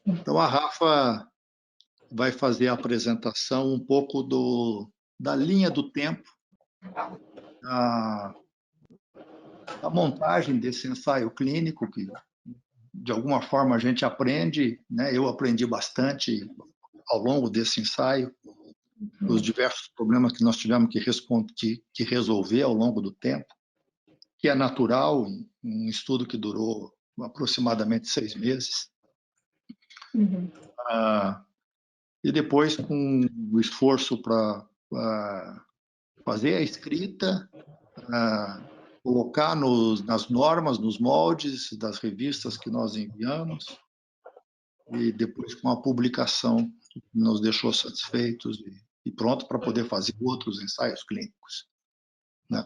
Então, a Rafa vai fazer a apresentação um pouco da linha do tempo, da, da montagem desse ensaio clínico, que de alguma forma a gente aprende, né? Eu aprendi bastante ao longo desse ensaio, os diversos problemas que nós tivemos que resolver ao longo do tempo, que é natural, um estudo que durou aproximadamente 6 meses. Uhum. E depois, com o esforço para fazer a escrita, colocar nas normas, nos moldes das revistas que nós enviamos, e depois com a publicação que nos deixou satisfeitos e pronto para poder fazer outros ensaios clínicos, né?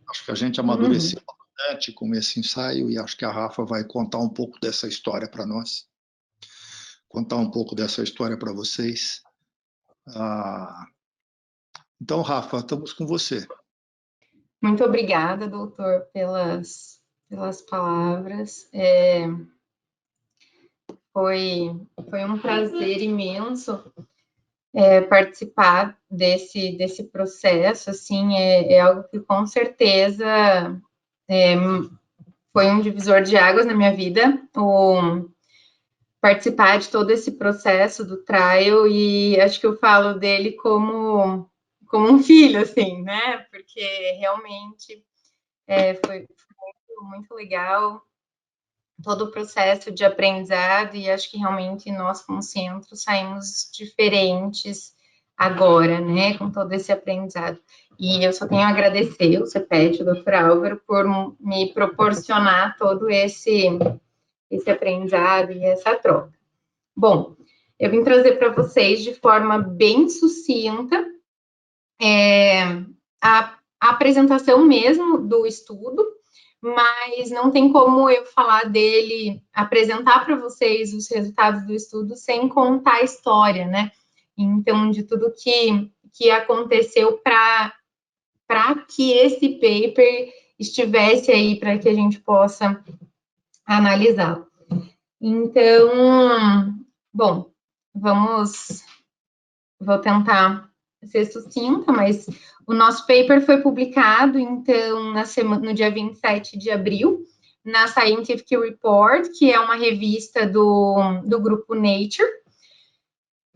Acho que a gente amadureceu bastante com esse ensaio e acho que a Rafa vai contar um pouco dessa história para nós, contar um pouco dessa história para vocês. Então, Rafa, estamos com você. Muito obrigada, doutor, pelas palavras. Foi um prazer imenso participar desse processo, assim, é algo que com certeza foi um divisor de águas na minha vida, participar de todo esse processo do trial, e acho que eu falo dele como um filho, assim, né, porque realmente foi muito legal todo o processo de aprendizado, e acho que realmente nós, como centro, saímos diferentes agora, né, com todo esse aprendizado. E eu só tenho a agradecer o CEPET, o Dr. Álvaro, por me proporcionar todo esse aprendizado e essa troca. Bom, eu vim trazer para vocês de forma bem sucinta a apresentação mesmo do estudo, mas não tem como eu falar dele, apresentar para vocês os resultados do estudo sem contar a história, né? Então, de tudo que aconteceu para que esse paper estivesse aí, para que a gente possa analisá-lo. Então, bom, vou tentar ser sucinta, mas o nosso paper foi publicado, então, no dia 27 de abril, na Scientific Report, que é uma revista do grupo Nature,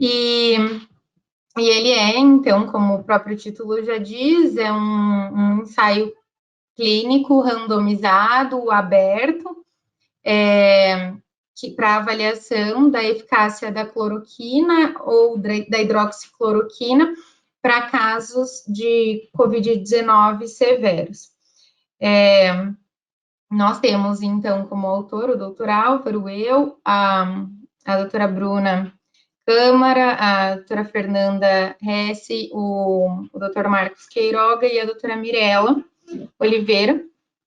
e ele então, como o próprio título já diz, é um ensaio clínico randomizado, aberto, para avaliação da eficácia da cloroquina ou da hidroxicloroquina para casos de Covid-19 severos. Nós temos, então, como autor o doutor Álvaro, eu, a doutora Bruna Câmara, a doutora Fernanda Hesse, o doutor Marcos Queiroga e a doutora Mirella Oliveira,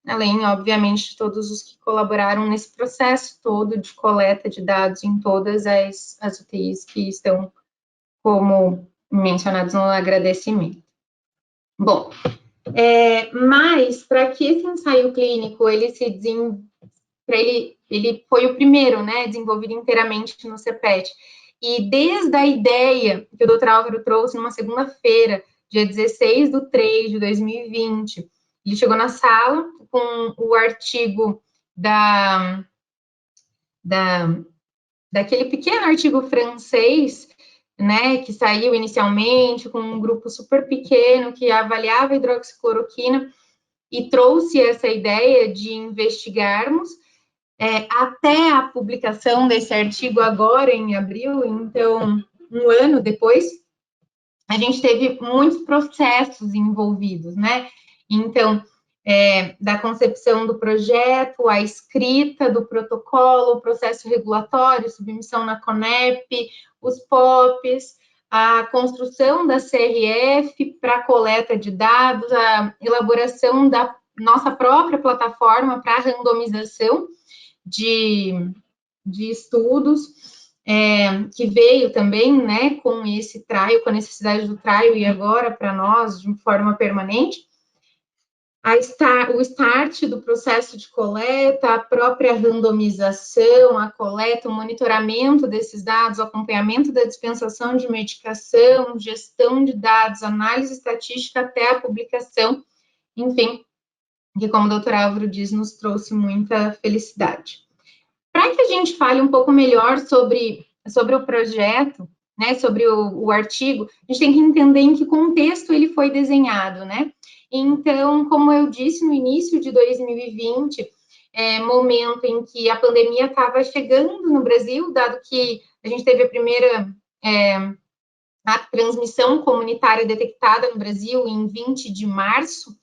além, obviamente, de todos os que colaboraram nesse processo todo de coleta de dados em todas as UTIs que estão como mencionados no agradecimento. Bom, mas para que esse ensaio clínico ele foi o primeiro, né, desenvolvido inteiramente no CEPET, e desde a ideia que o Dr. Álvaro trouxe numa segunda-feira, dia 16/3/2020, ele chegou na sala com o artigo daquele pequeno artigo francês, né, que saiu inicialmente com um grupo super pequeno que avaliava a hidroxicloroquina e trouxe essa ideia de investigarmos até a publicação desse artigo agora em abril, então um ano depois, a gente teve muitos processos envolvidos, né? Então, da concepção do projeto, a escrita do protocolo, o processo regulatório, submissão na CONEP, os POPs, a construção da CRF para coleta de dados, a elaboração da nossa própria plataforma para randomização de estudos, que veio também, né, com esse trial, com a necessidade do trial e agora para nós de forma permanente. o start do processo de coleta, a própria randomização, a coleta, o monitoramento desses dados, o acompanhamento da dispensação de medicação, gestão de dados, análise estatística até a publicação, enfim, que, como o doutor Álvaro diz, nos trouxe muita felicidade. Para que a gente fale um pouco melhor sobre o projeto, né, sobre o artigo, a gente tem que entender em que contexto ele foi desenhado, né? Então, como eu disse no início de 2020, momento em que a pandemia estava chegando no Brasil, dado que a gente teve a primeira a transmissão comunitária detectada no Brasil em 20 de março,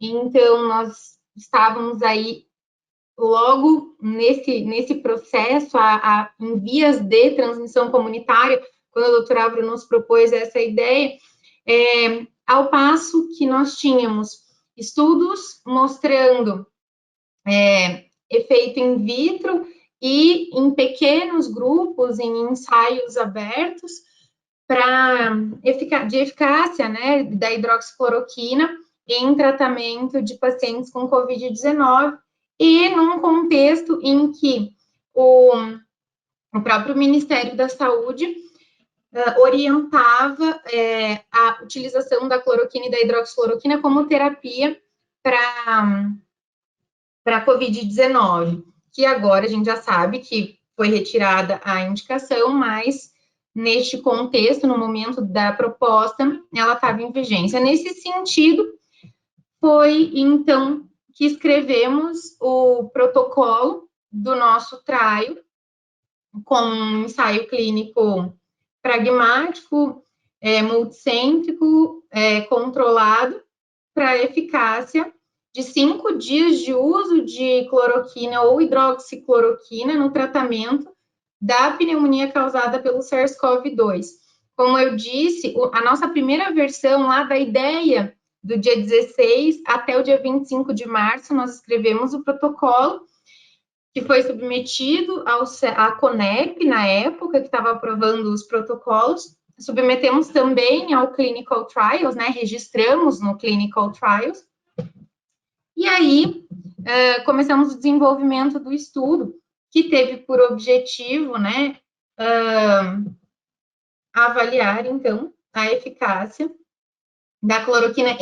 então nós estávamos aí logo nesse processo, em vias de transmissão comunitária, quando o doutor Álvaro nos propôs essa ideia, ao passo que nós tínhamos estudos mostrando efeito in vitro e em pequenos grupos, em ensaios abertos, de eficácia, né, da hidroxicloroquina em tratamento de pacientes com Covid-19, e num contexto em que o próprio Ministério da Saúde orientava a utilização da cloroquina e da hidroxicloroquina como terapia para Covid-19, que agora a gente já sabe que foi retirada a indicação, mas neste contexto, no momento da proposta, ela estava em vigência. Nesse sentido, foi então que escrevemos o protocolo do nosso trial, com um ensaio clínico pragmático, multicêntrico, controlado, para eficácia de 5 dias de uso de cloroquina ou hidroxicloroquina no tratamento da pneumonia causada pelo SARS-CoV-2. Como eu disse, a nossa primeira versão lá da ideia do dia 16 até o dia 25 de março, nós escrevemos o protocolo, que foi submetido à CONEP, na época, que estava aprovando os protocolos. Submetemos também ao Clinical Trials, né, registramos no Clinical Trials. E aí, começamos o desenvolvimento do estudo, que teve por objetivo, né, avaliar, então, a eficácia da cloroquina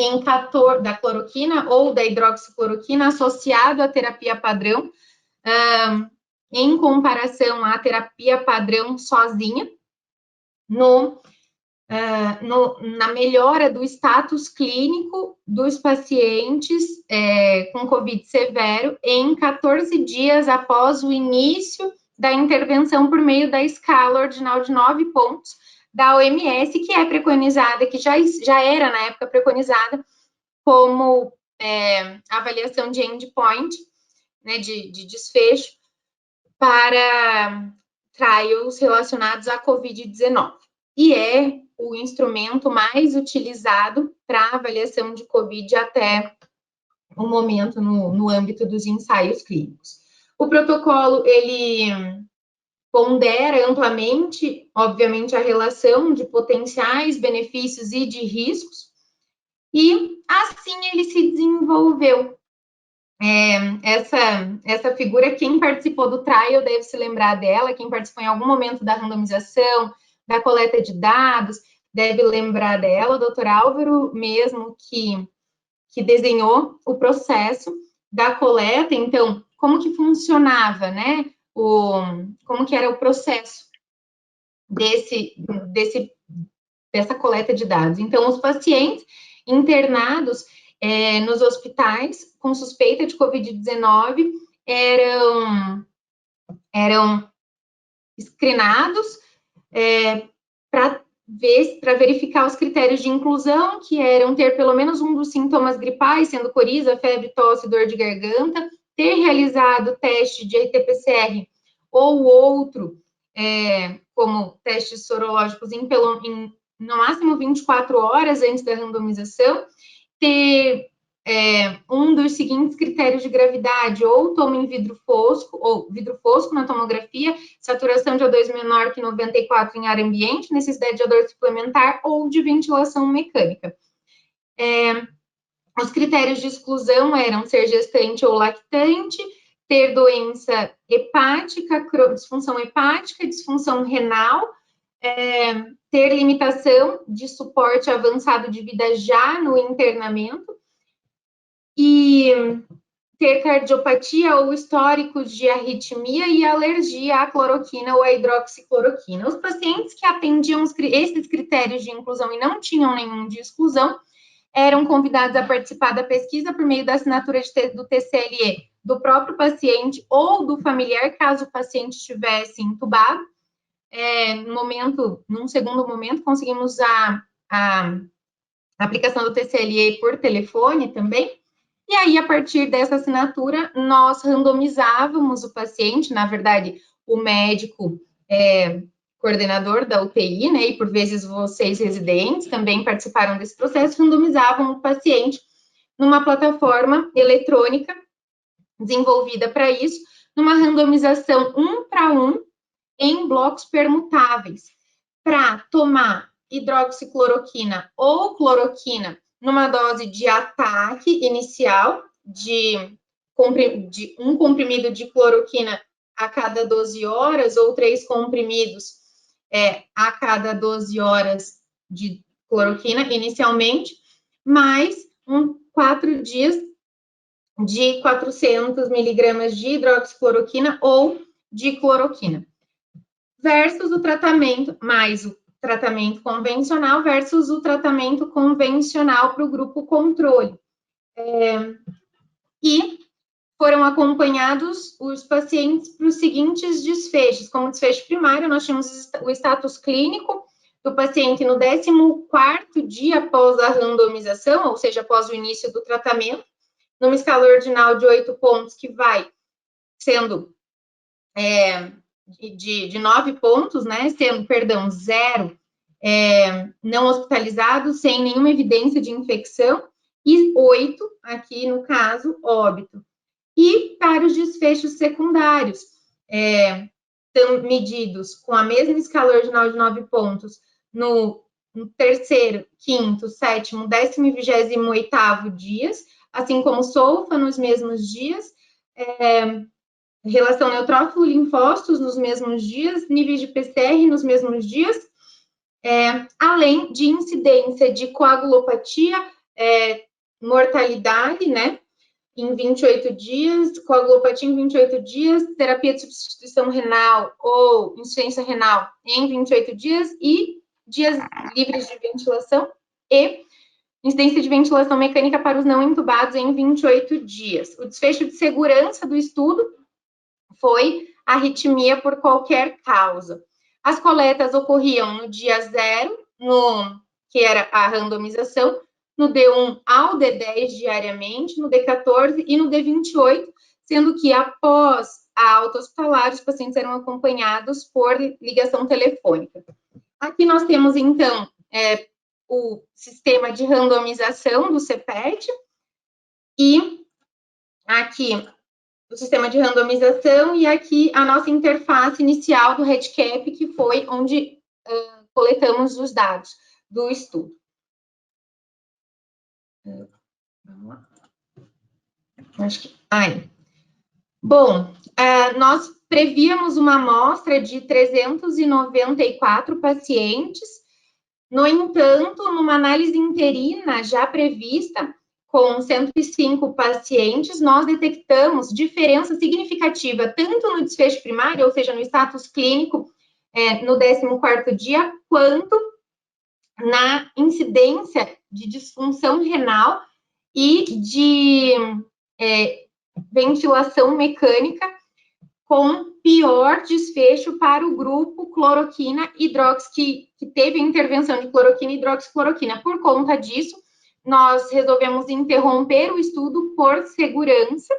da cloroquina ou da hidroxicloroquina associado à terapia padrão, em comparação à terapia padrão sozinha, na melhora do status clínico dos pacientes com Covid severo em 14 dias após o início da intervenção por meio da escala ordinal de 9 pontos da OMS, que é preconizada, que já era na época preconizada como avaliação de endpoint, né, de desfecho, para trials relacionados à Covid-19. E é o instrumento mais utilizado para avaliação de Covid até o momento no âmbito dos ensaios clínicos. O protocolo, ele pondera amplamente, obviamente, a relação de potenciais benefícios e de riscos, e assim ele se desenvolveu. Essa figura, quem participou do trial deve se lembrar dela, quem participou em algum momento da randomização, da coleta de dados, deve lembrar dela, o doutor Álvaro mesmo, que desenhou o processo da coleta. Então, como que funcionava, né, como que era o processo dessa coleta de dados. Então, os pacientes internados nos hospitais com suspeita de Covid-19 eram screenados para verificar os critérios de inclusão, que eram ter pelo menos um dos sintomas gripais, sendo coriza, febre, tosse, dor de garganta, ter realizado teste de RT-PCR ou outro, como testes sorológicos em no máximo 24 horas antes da randomização, ter um dos seguintes critérios de gravidade, ou toma em vidro fosco na tomografia, saturação de O2 menor que 94 em ar ambiente, necessidade de odor suplementar ou de ventilação mecânica. Os critérios de exclusão eram ser gestante ou lactante, ter doença hepática, disfunção hepática, disfunção renal, ter limitação de suporte avançado de vida já no internamento e ter cardiopatia ou históricos de arritmia e alergia à cloroquina ou à hidroxicloroquina. Os pacientes que atendiam esses critérios de inclusão e não tinham nenhum de exclusão eram convidados a participar da pesquisa por meio da assinatura do TCLE do próprio paciente ou do familiar, caso o paciente estivesse entubado. Num segundo momento, conseguimos a aplicação do TCLE por telefone também. E aí, a partir dessa assinatura, nós randomizávamos o paciente, na verdade, o médico coordenador da UTI, né, e por vezes vocês residentes também participaram desse processo, randomizavam o paciente numa plataforma eletrônica desenvolvida para isso, numa randomização 1 para 1 em blocos permutáveis, para tomar hidroxicloroquina ou cloroquina numa dose de ataque inicial de um comprimido de cloroquina a cada 12 horas ou 3 comprimidos a cada 12 horas de cloroquina inicialmente, mais 4 dias de 400 miligramas de hidroxicloroquina ou de cloroquina, versus o tratamento, mais o tratamento convencional versus o tratamento convencional para o grupo controle. E foram acompanhados os pacientes para os seguintes desfechos. Como desfecho primário, nós tínhamos o status clínico do paciente no 14º dia após a randomização, ou seja, após o início do tratamento, numa escala ordinal de 8 pontos, que vai sendo de 9 pontos, né, sendo, 0 não hospitalizado, sem nenhuma evidência de infecção, e 8, aqui no caso, óbito. E para os desfechos secundários, estão medidos com a mesma escala ordinal de 9 pontos no 3º, 5º, 7º, 10º e 28º dias, assim como SOFA nos mesmos dias, relação neutrófilo-linfócitos nos mesmos dias, níveis de PCR nos mesmos dias, além de incidência de coagulopatia, mortalidade, né, em 28 dias, coagulopatia em 28 dias, terapia de substituição renal ou insuficiência renal em 28 dias e dias livres de ventilação e incidência de ventilação mecânica para os não entubados em 28 dias. O desfecho de segurança do estudo foi arritmia por qualquer causa. As coletas ocorriam no dia 0, que era a randomização, no D1 ao D10 diariamente, no D14 e no D28, sendo que após a alta hospitalar, os pacientes eram acompanhados por ligação telefônica. Aqui nós temos, então, o sistema de randomização do CPET e aqui o sistema de randomização e aqui a nossa interface inicial do REDCap, que foi onde coletamos os dados do estudo. Vamos lá. Acho que... Bom, nós prevíamos uma amostra de 394 pacientes. No entanto, numa análise interina já prevista, com 105 pacientes, nós detectamos diferença significativa tanto no desfecho primário, ou seja, no status clínico, no 14º dia, quanto na incidência de disfunção renal e de ventilação mecânica, com pior desfecho para o grupo cloroquina hidrox, que teve a intervenção de cloroquina e hidroxicloroquina. Por conta disso, nós resolvemos interromper o estudo por segurança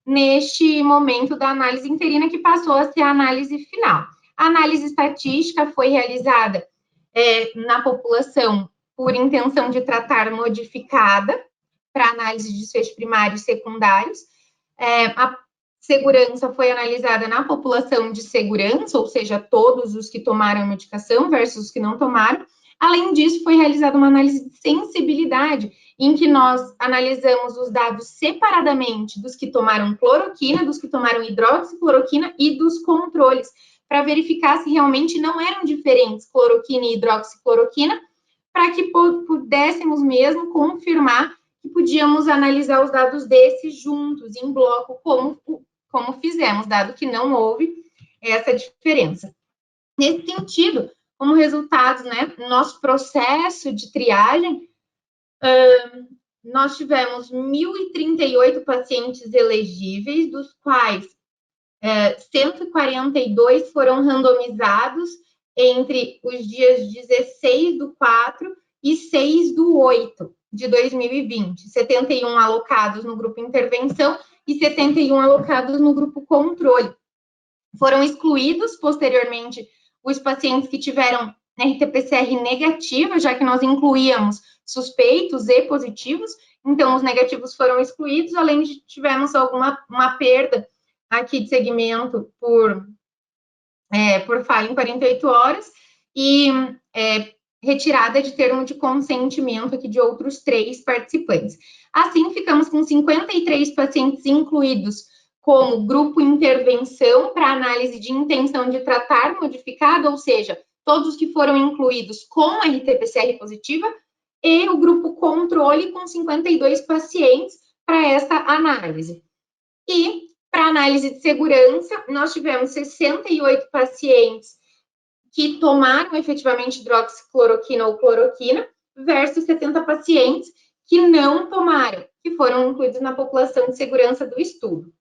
neste momento da análise interina, que passou a ser a análise final. A análise estatística foi realizada na população por intenção de tratar modificada para análise de desfechos primários e secundários. A segurança foi analisada na população de segurança, ou seja, todos os que tomaram a medicação versus os que não tomaram. Além disso, foi realizada uma análise de sensibilidade em que nós analisamos os dados separadamente dos que tomaram cloroquina, dos que tomaram hidroxicloroquina e dos controles, para verificar se realmente não eram diferentes cloroquina e hidroxicloroquina, para que pudéssemos mesmo confirmar que podíamos analisar os dados desses juntos, em bloco, como fizemos, dado que não houve essa diferença. Nesse sentido, como resultado, né, no nosso processo de triagem, nós tivemos 1.038 pacientes elegíveis, dos quais 142 foram randomizados entre os dias 16/4 e 6/8 de 2020, 71 alocados no grupo intervenção e 71 alocados no grupo controle. Foram excluídos, posteriormente, os pacientes que tiveram RT-PCR negativa, já que nós incluíamos suspeitos e positivos, então os negativos foram excluídos, além de tivemos uma perda aqui de segmento por falha em 48 horas e retirada de termo de consentimento aqui de outros 3 participantes. Assim, ficamos com 53 pacientes incluídos como grupo intervenção para análise de intenção de tratar modificado, ou seja, todos os que foram incluídos com RT-PCR positiva, e o grupo controle com 52 pacientes para essa análise. E, para análise de segurança, nós tivemos 68 pacientes que tomaram efetivamente hidroxicloroquina ou cloroquina, versus 70 pacientes que não tomaram, que foram incluídos na população de segurança do estudo.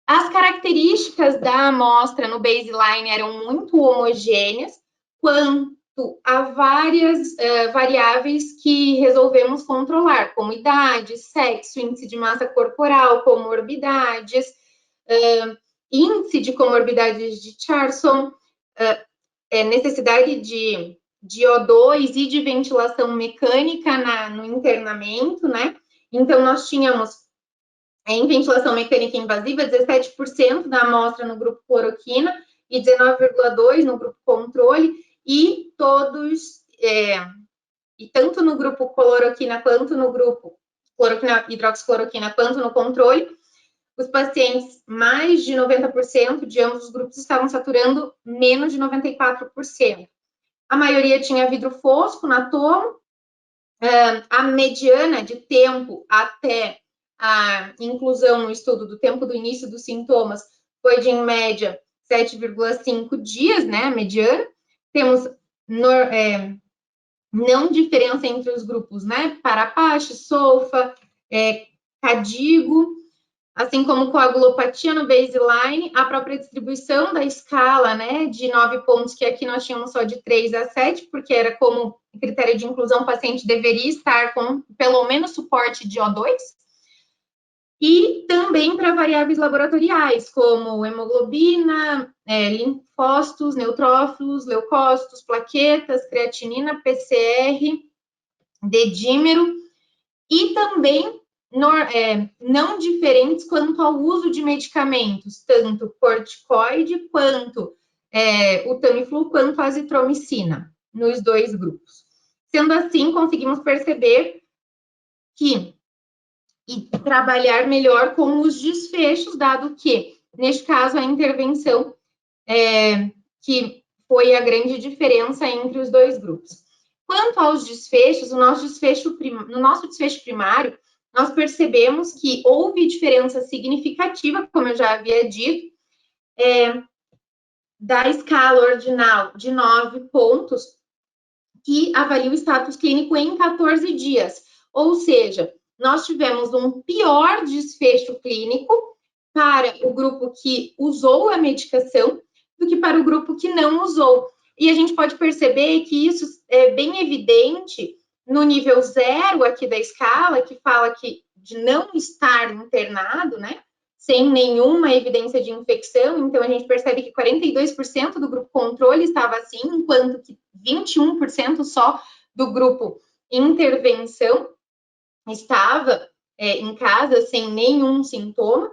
As características da amostra no baseline eram muito homogêneas, quanto a várias variáveis que resolvemos controlar, como idade, sexo, índice de massa corporal, comorbidades, índice de comorbidades de Charson, necessidade de O2 e de ventilação mecânica no internamento, né? Então, nós tínhamos em ventilação mecânica invasiva, 17% da amostra no grupo cloroquina e 19,2% no grupo controle, e todos, e tanto no grupo cloroquina quanto no grupo hidroxicloroquina, quanto no controle, os pacientes, mais de 90% de ambos os grupos estavam saturando menos de 94%. A maioria tinha vidro fosco na tomo, a mediana de tempo até a inclusão no estudo do tempo do início dos sintomas foi de, em média, 7,5 dias, né, a mediana. Temos não diferença entre os grupos, né, Parapache, Solfa, Cadigo, assim como coagulopatia no baseline, a própria distribuição da escala, né, de 9 pontos, que aqui nós tínhamos só de 3 a 7, porque era como critério de inclusão, o paciente deveria estar com pelo menos suporte de O2, e também para variáveis laboratoriais, como hemoglobina, linfócitos, neutrófilos, leucócitos, plaquetas, creatinina, PCR, dedímero, e também não diferentes quanto ao uso de medicamentos, tanto corticoide, quanto o Tamiflu, quanto a azitromicina, nos 2 grupos. Sendo assim, conseguimos perceber e trabalhar melhor com os desfechos, dado que, neste caso, a intervenção que foi a grande diferença entre os 2 grupos. Quanto aos desfechos, no nosso desfecho primário, nós percebemos que houve diferença significativa, como eu já havia dito, da escala ordinal de 9 pontos, que avalia o status clínico em 14 dias, ou seja, nós tivemos um pior desfecho clínico para o grupo que usou a medicação do que para o grupo que não usou. E a gente pode perceber que isso é bem evidente no nível 0 aqui da escala, que fala de não estar internado, né, sem nenhuma evidência de infecção. Então, a gente percebe que 42% do grupo controle estava assim, enquanto que 21% só do grupo intervenção estava em casa sem nenhum sintoma.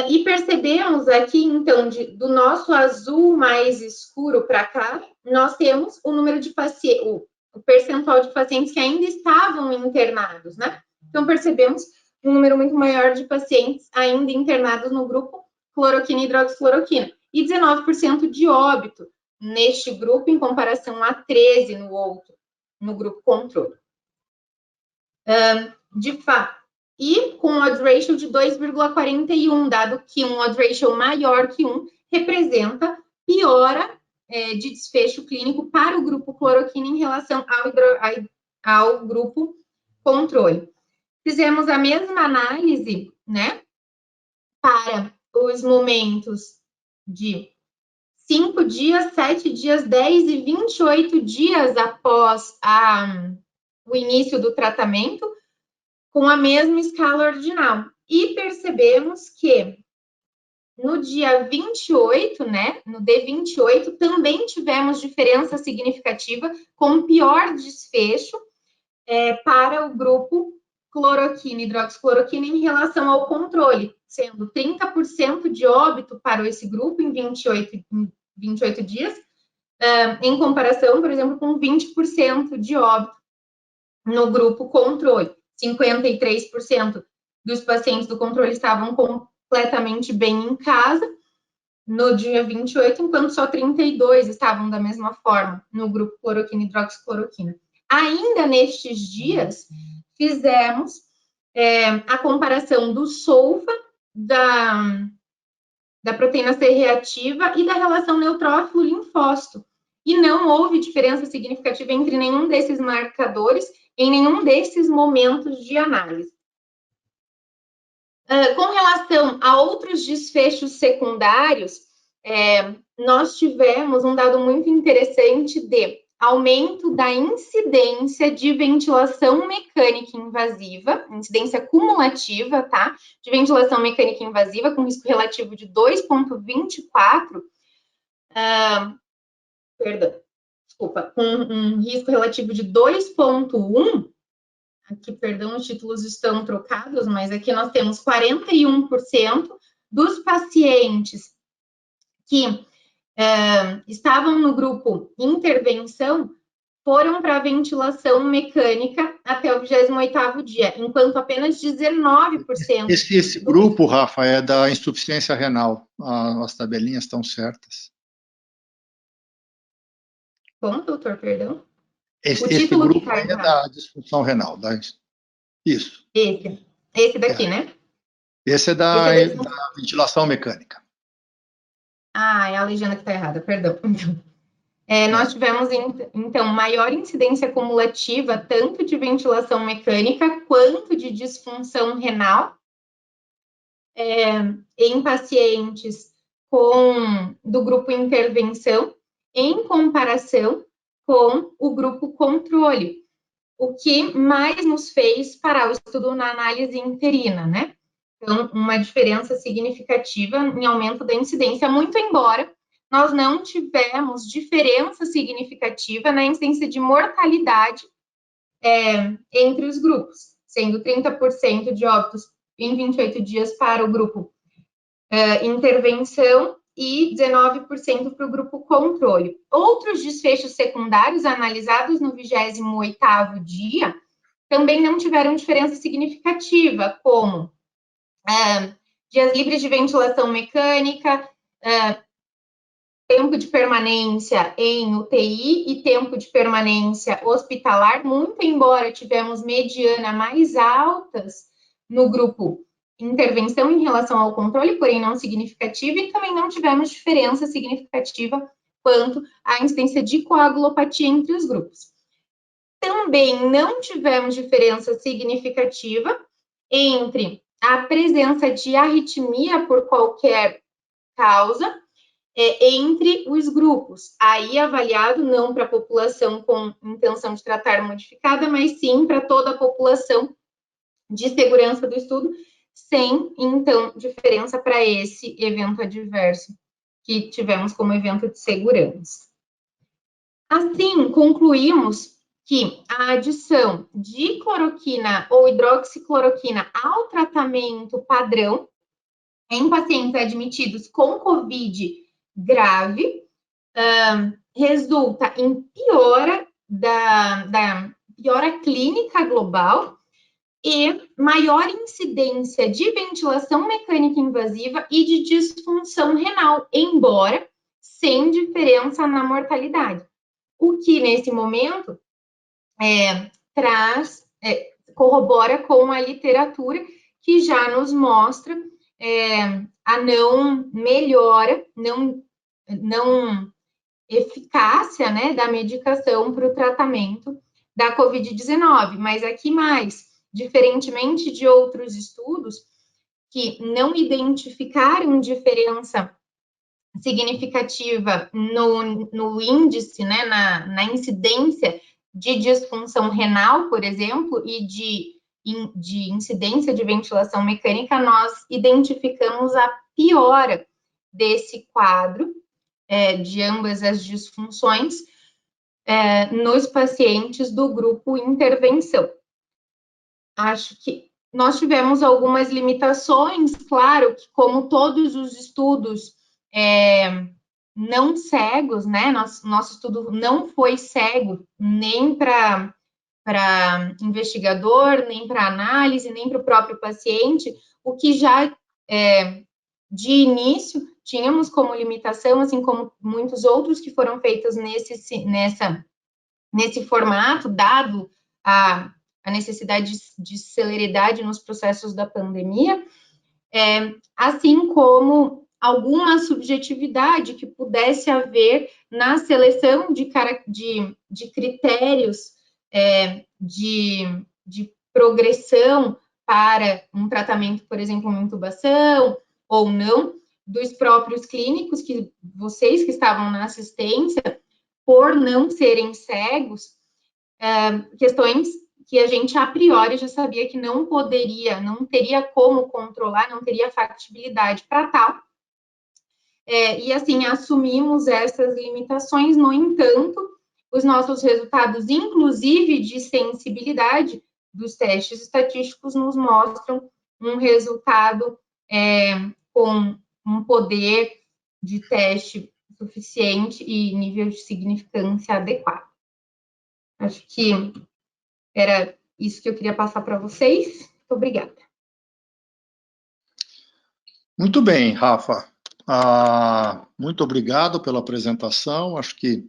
E percebemos aqui, então, do nosso azul mais escuro para cá, nós temos o número de pacientes, o percentual de pacientes que ainda estavam internados, né? Então, percebemos um número muito maior de pacientes ainda internados no grupo cloroquina e hidroxicloroquina, e 19% de óbito neste grupo, em comparação a 13% no outro, no grupo controle. De fato, e com um odds ratio de 2,41, dado que um odds ratio maior que 1 representa piora de desfecho clínico para o grupo cloroquina em relação ao grupo controle. Fizemos a mesma análise, né, para os momentos de 5 dias, 7 dias, 10 e 28 dias após o início do tratamento, com a mesma escala ordinal. E percebemos que no dia 28, né, no D28, também tivemos diferença significativa com pior desfecho para o grupo cloroquina e hidroxicloroquina em relação ao controle, sendo 30% de óbito para esse grupo em 28 dias, em comparação, por exemplo, com 20% de óbito no grupo controle. 53% dos pacientes do controle estavam completamente bem em casa no dia 28, enquanto só 32 estavam da mesma forma no grupo cloroquina e hidroxicloroquina. Ainda nestes dias, fizemos a comparação do SOFA, da proteína C reativa e da relação neutrófilo-linfócito. E não houve diferença significativa entre nenhum desses marcadores em nenhum desses momentos de análise. Com relação a outros desfechos secundários, nós tivemos um dado muito interessante de aumento da incidência de ventilação mecânica invasiva, incidência cumulativa, tá? De ventilação mecânica invasiva com risco relativo de 2,24, com um risco relativo de 2,1, aqui, perdão, os títulos estão trocados, mas aqui nós temos 41% dos pacientes que estavam no grupo intervenção foram para a ventilação mecânica até o 28º dia, enquanto apenas 19%... Esse grupo, Rafa, é da insuficiência renal. As tabelinhas estão certas. Como, doutor, perdão? Esse grupo é da disfunção renal. Isso. Esse daqui, né? Esse é da ventilação mecânica. É a legenda que está errada, perdão. Nós tivemos, então, maior incidência cumulativa, tanto de ventilação mecânica quanto de disfunção renal, em pacientes do grupo intervenção, em comparação com o grupo controle, o que mais nos fez parar o estudo na análise interina, né? Então, uma diferença significativa em aumento da incidência, muito embora nós não tivemos diferença significativa na incidência de mortalidade entre os grupos, sendo 30% de óbitos em 28 dias para o grupo intervenção e 19% para o grupo controle. Outros desfechos secundários analisados no 28º dia também não tiveram diferença significativa, como dias livres de ventilação mecânica, tempo de permanência em UTI e tempo de permanência hospitalar, muito embora tivemos mediana mais altas no grupo intervenção em relação ao controle, porém não significativa, e também não tivemos diferença significativa quanto à incidência de coagulopatia entre os grupos. Também não tivemos diferença significativa entre a presença de arritmia por qualquer causa entre os grupos, aí avaliado não para a população com intenção de tratar modificada, mas sim para toda a população de segurança do estudo, sem, então, diferença para esse evento adverso que tivemos como evento de segurança. Assim, concluímos que a adição de cloroquina ou hidroxicloroquina ao tratamento padrão em pacientes admitidos com COVID grave resulta em piora da piora clínica global e maior incidência de ventilação mecânica invasiva e de disfunção renal, embora sem diferença na mortalidade. O que, nesse momento, corrobora com a literatura que já nos mostra a não melhora, não eficácia, né, da medicação para o tratamento da Covid-19. Mas aqui mais, diferentemente de outros estudos que não identificaram diferença significativa no índice, né, na incidência de disfunção renal, por exemplo, e de incidência de ventilação mecânica, nós identificamos a piora desse quadro, de ambas as disfunções, nos pacientes do grupo intervenção. Acho que nós tivemos algumas limitações, claro, que como todos os estudos não cegos, né? Nosso estudo não foi cego nem para investigador, nem para análise, nem para o próprio paciente, o que já de início tínhamos como limitação, assim como muitos outros que foram feitos nesse formato, dado a necessidade de celeridade nos processos da pandemia, assim como alguma subjetividade que pudesse haver na seleção de critérios de progressão para um tratamento, por exemplo, uma intubação ou não, dos próprios clínicos, que vocês que estavam na assistência, por não serem cegos, questões que a gente a priori já sabia que não teria como controlar, não teria factibilidade para tal. E assim, assumimos essas limitações. No entanto, os nossos resultados, inclusive de sensibilidade dos testes estatísticos, nos mostram um resultado com um poder de teste suficiente e nível de significância adequado. Acho que era isso que eu queria passar para vocês. Muito obrigada. Muito bem, Rafa. Muito obrigado pela apresentação. Acho que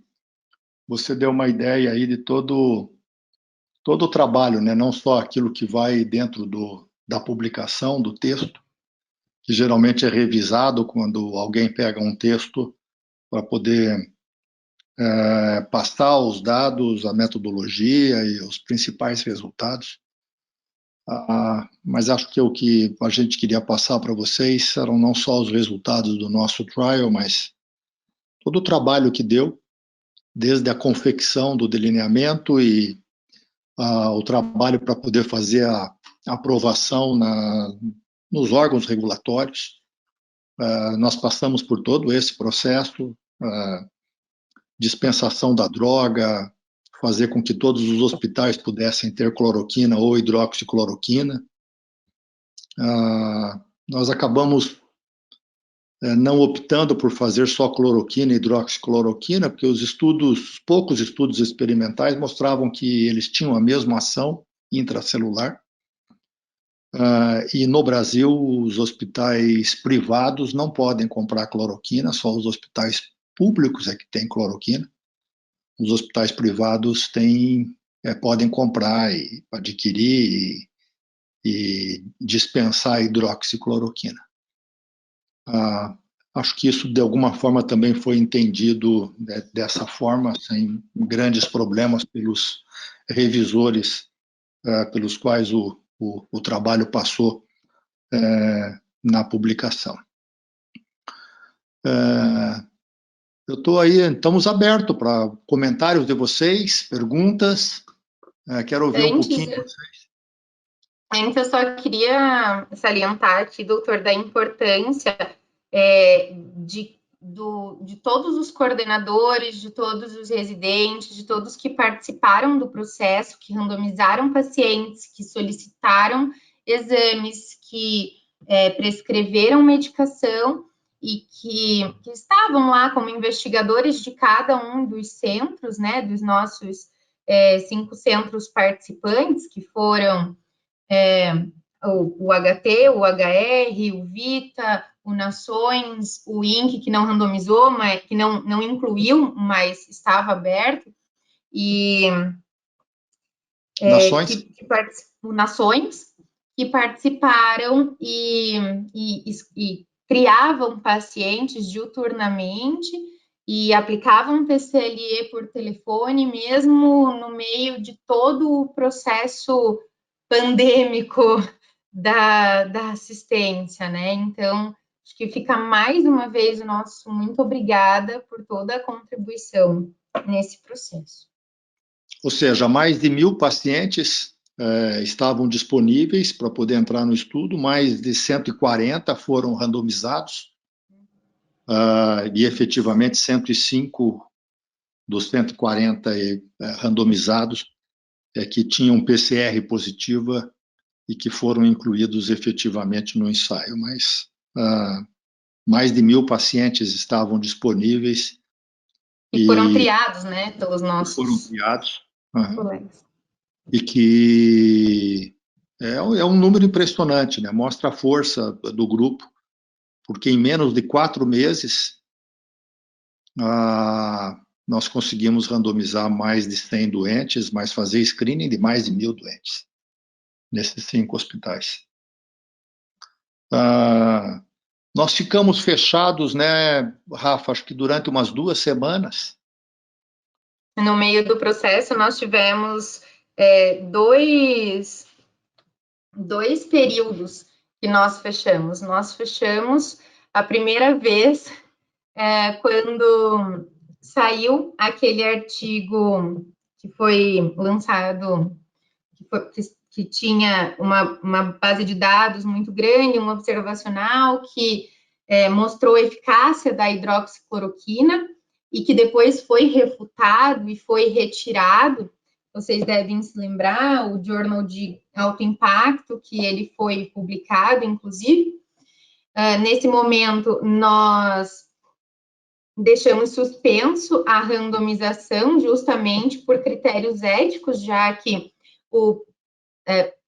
você deu uma ideia aí de todo o trabalho, né? Não só aquilo que vai dentro da publicação, do texto, que geralmente é revisado quando alguém pega um texto para poder passar os dados, a metodologia e os principais resultados. Mas acho que o que a gente queria passar para vocês eram não só os resultados do nosso trial, mas todo o trabalho que deu, desde a confecção do delineamento e o trabalho para poder fazer a aprovação nos órgãos regulatórios. Nós passamos por todo esse processo, dispensação da droga, fazer com que todos os hospitais pudessem ter cloroquina ou hidroxicloroquina. Nós acabamos não optando por fazer só cloroquina e hidroxicloroquina, porque poucos estudos experimentais mostravam que eles tinham a mesma ação intracelular. E no Brasil, os hospitais privados não podem comprar cloroquina, só os hospitais públicos é que têm cloroquina. Os hospitais privados podem comprar e adquirir e dispensar hidroxicloroquina. Acho que isso, de alguma forma, também foi entendido dessa forma, sem grandes problemas pelos revisores pelos quais o trabalho passou na publicação. Estamos abertos para comentários de vocês, perguntas. Quero ouvir um pouquinho de vocês. Antes, eu só queria salientar aqui, doutor, da importância de todos os coordenadores, de todos os residentes, de todos que participaram do processo, que randomizaram pacientes, que solicitaram exames, que prescreveram medicação e que estavam lá como investigadores de cada um dos centros, né, dos nossos 5 centros participantes, que foram o HT, o HR, o Vita, o Nações, o INC, que não randomizou, mas que não incluiu, mas estava aberto, e Nações, que participaram e criavam pacientes diuturnamente e aplicavam TCLE por telefone, mesmo no meio de todo o processo pandêmico da assistência, né? Então, acho que fica mais uma vez o nosso muito obrigada por toda a contribuição nesse processo. Ou seja, mais de 1.000 pacientes estavam disponíveis para poder entrar no estudo, mais de 140 foram randomizados, e efetivamente 105 dos 140 randomizados que tinham PCR positiva e que foram incluídos efetivamente no ensaio, mas mais de 1.000 pacientes estavam disponíveis. E foram triados, né, pelos nossos colegas. E que é um número impressionante, né? Mostra a força do grupo, porque em menos de 4 meses nós conseguimos randomizar mais de 100 doentes, mas fazer screening de mais de 1.000 doentes nesses 5 hospitais. Nós ficamos fechados, né, Rafa, acho que durante umas 2 semanas. No meio do processo, nós tivemos dois períodos que nós fechamos. Nós fechamos a primeira vez quando saiu aquele artigo que foi lançado, que tinha uma base de dados muito grande, um observacional que mostrou a eficácia da hidroxicloroquina e que depois foi refutado e foi retirado. Vocês devem se lembrar, o Journal de Alto Impacto, que ele foi publicado, inclusive. Nesse momento, nós deixamos suspenso a randomização, justamente por critérios éticos, já que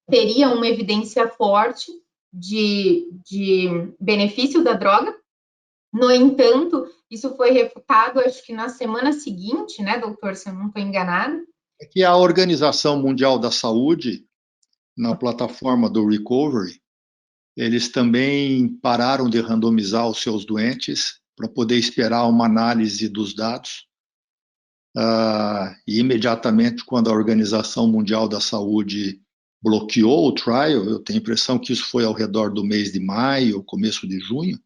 teria uma evidência forte de benefício da droga. No entanto, isso foi refutado, acho que na semana seguinte, né, doutor, se eu não estou enganada. É que a Organização Mundial da Saúde, na plataforma do Recovery, eles também pararam de randomizar os seus doentes para poder esperar uma análise dos dados. E imediatamente, quando a Organização Mundial da Saúde bloqueou o trial, eu tenho a impressão que isso foi ao redor do mês de maio, começo de junho,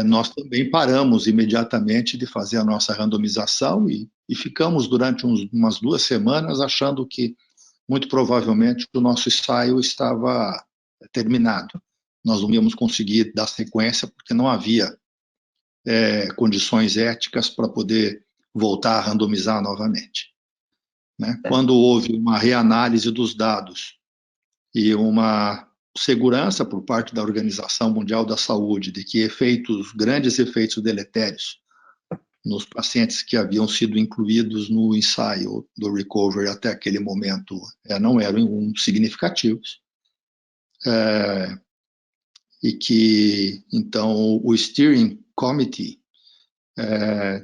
nós também paramos imediatamente de fazer a nossa randomização e ficamos durante umas 2 semanas achando que, muito provavelmente, o nosso ensaio estava terminado. Nós não íamos conseguir dar sequência porque não havia condições éticas para poder voltar a randomizar novamente. Né? Quando houve uma reanálise dos dados e uma segurança por parte da Organização Mundial da Saúde de que grandes efeitos deletérios nos pacientes que haviam sido incluídos no ensaio do Recovery até aquele momento não eram significativos, e que, então, o Steering Committee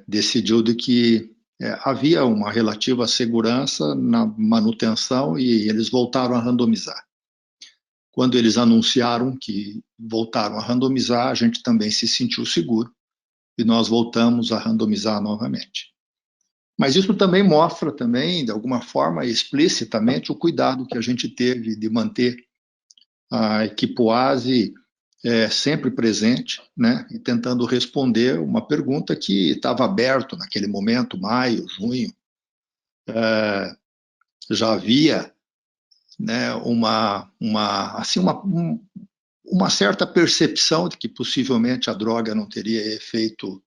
decidiu de que havia uma relativa segurança na manutenção e eles voltaram a randomizar. Quando eles anunciaram que voltaram a randomizar, a gente também se sentiu seguro e nós voltamos a randomizar novamente. Mas isso também mostra, também, de alguma forma, explicitamente, o cuidado que a gente teve de manter a equipoase sempre presente, né, e tentando responder uma pergunta que estava aberta naquele momento, maio, junho. Já havia, né, uma certa percepção de que possivelmente a droga não teria efeito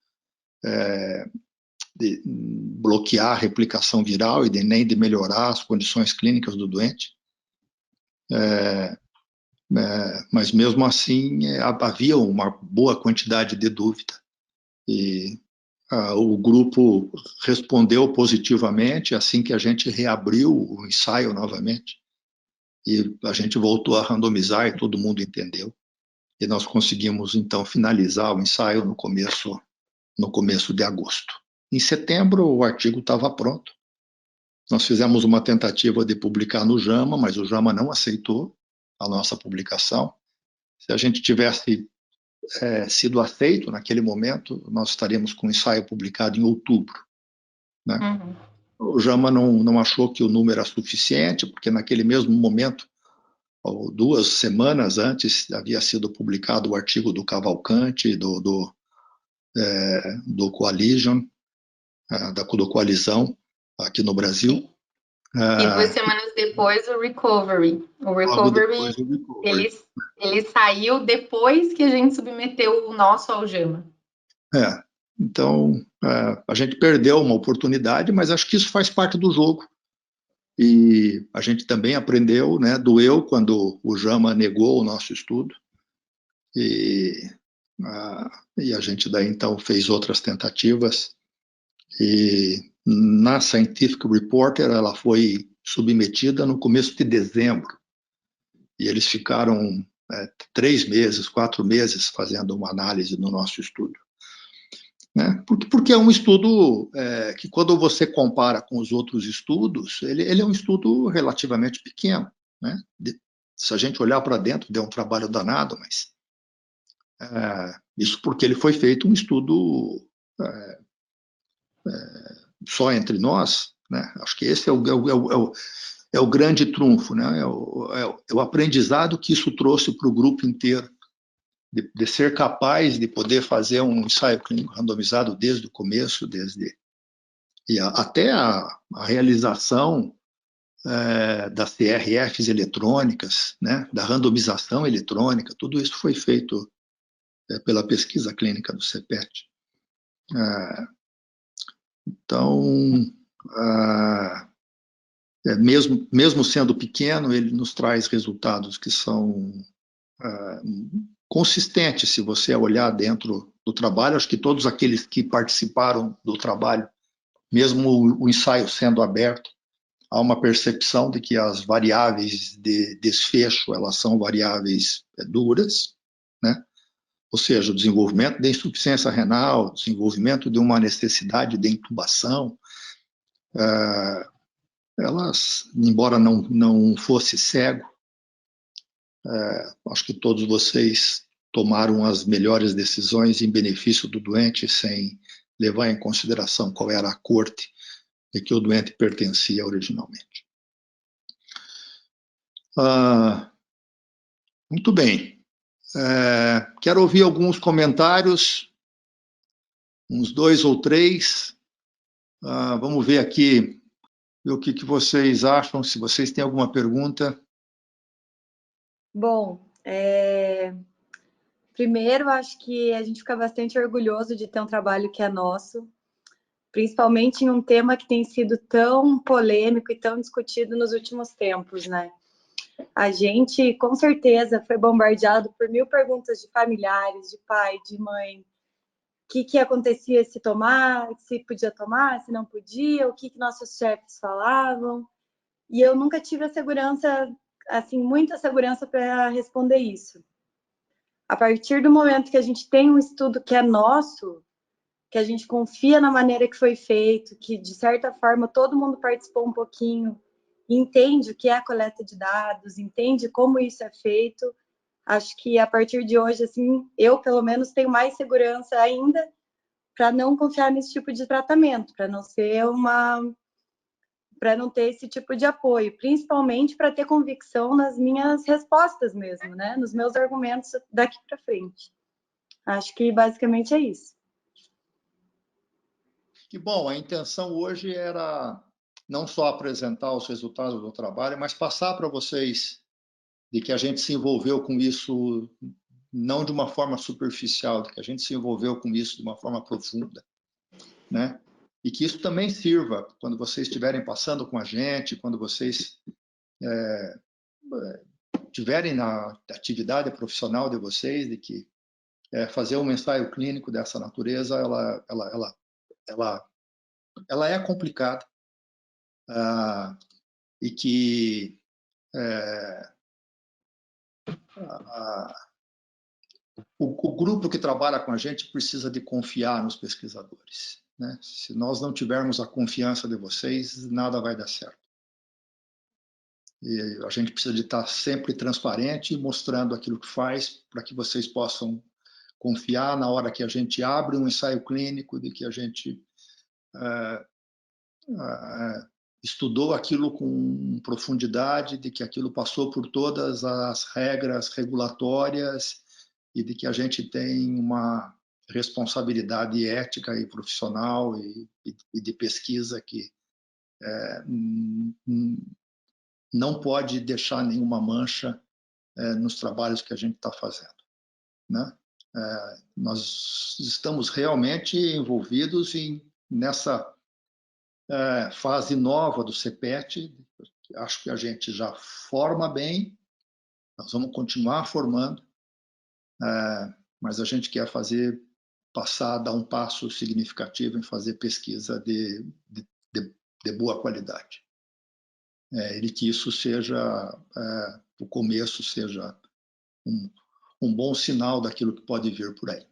de bloquear a replicação viral e nem de melhorar as condições clínicas do doente. Mas mesmo assim havia uma boa quantidade de dúvida e o grupo respondeu positivamente assim que a gente reabriu o ensaio novamente. E a gente voltou a randomizar e todo mundo entendeu. E nós conseguimos, então, finalizar o ensaio no começo de agosto. Em setembro, o artigo estava pronto. Nós fizemos uma tentativa de publicar no JAMA, mas o JAMA não aceitou a nossa publicação. Se a gente tivesse sido aceito naquele momento, nós estaríamos com o ensaio publicado em outubro, né? O JAMA não achou que o número era suficiente, porque naquele mesmo momento, 2 semanas antes, havia sido publicado o artigo do Cavalcante, do Coalition, do Coalizão, aqui no Brasil. E 2 semanas depois, o Recovery. O Recovery, ele saiu depois que a gente submeteu o nosso ao JAMA. Então, a gente perdeu uma oportunidade, mas acho que isso faz parte do jogo. E a gente também aprendeu, né? Doeu quando o JAMA negou o nosso estudo. E a gente daí, então, fez outras tentativas. E na Scientific Reporter, ela foi submetida no começo de dezembro. E eles ficaram 3 meses, 4 meses fazendo uma análise do nosso estudo. Né? Porque é um estudo que, quando você compara com os outros estudos, ele é um estudo relativamente pequeno. Né? Se a gente olhar para dentro, deu um trabalho danado, mas isso porque ele foi feito um estudo só entre nós. Né? Acho que esse é o grande trunfo, né? É o aprendizado que isso trouxe para o grupo inteiro. De ser capaz de poder fazer um ensaio clínico randomizado desde o começo, até a realização das CRFs eletrônicas, né, da randomização eletrônica, tudo isso foi feito pela pesquisa clínica do CEPET. Então, mesmo sendo pequeno, ele nos traz resultados que são consistente. Se você olhar dentro do trabalho, acho que todos aqueles que participaram do trabalho, mesmo o ensaio sendo aberto, há uma percepção de que as variáveis de desfecho, elas são variáveis duras, né? Ou seja, o desenvolvimento de insuficiência renal, desenvolvimento de uma necessidade de intubação, elas, embora não fosse cego, acho que todos vocês tomaram as melhores decisões em benefício do doente sem levar em consideração qual era a corte de que o doente pertencia originalmente. Muito bem. Quero ouvir alguns comentários, uns 2 ou 3. Vamos ver aqui o que vocês acham, se vocês têm alguma pergunta. Bom, primeiro, acho que a gente fica bastante orgulhoso de ter um trabalho que é nosso, principalmente em um tema que tem sido tão polêmico e tão discutido nos últimos tempos, né? A gente, com certeza, foi bombardeado por 1000 perguntas de familiares, de pai, de mãe. O que acontecia se tomar, se podia tomar, se não podia, o que nossos chefes falavam. E eu nunca tive a segurança, assim, muita segurança para responder isso. A partir do momento que a gente tem um estudo que é nosso, que a gente confia na maneira que foi feito, que, de certa forma, todo mundo participou um pouquinho, entende o que é a coleta de dados, entende como isso é feito, acho que, a partir de hoje, assim, eu, pelo menos, tenho mais segurança ainda para não confiar nesse tipo de tratamento, para não ser para não ter esse tipo de apoio, principalmente para ter convicção nas minhas respostas mesmo, né? Nos meus argumentos daqui para frente. Acho que basicamente é isso. Que bom, a intenção hoje era não só apresentar os resultados do trabalho, mas passar para vocês de que a gente se envolveu com isso não de uma forma superficial, de que a gente se envolveu com isso de uma forma profunda, né? E que isso também sirva quando vocês estiverem passando com a gente, quando vocês estiverem na atividade profissional de vocês, de que fazer um ensaio clínico dessa natureza, ela ela é complicada, e que o grupo que trabalha com a gente precisa de confiar nos pesquisadores, né? Se nós não tivermos a confiança de vocês, nada vai dar certo. E a gente precisa de estar sempre transparente, mostrando aquilo que faz, para que vocês possam confiar na hora que a gente abre um ensaio clínico, de que a gente estudou aquilo com profundidade, de que aquilo passou por todas as regras regulatórias e de que a gente tem uma responsabilidade ética e profissional e de pesquisa que não pode deixar nenhuma mancha nos trabalhos que a gente está fazendo, né? Nós estamos realmente envolvidos nessa fase nova do CPET. Acho que a gente já forma bem, nós vamos continuar formando, mas a gente quer dar um passo significativo em fazer pesquisa de boa qualidade. E que isso seja, o começo seja um bom sinal daquilo que pode vir por aí.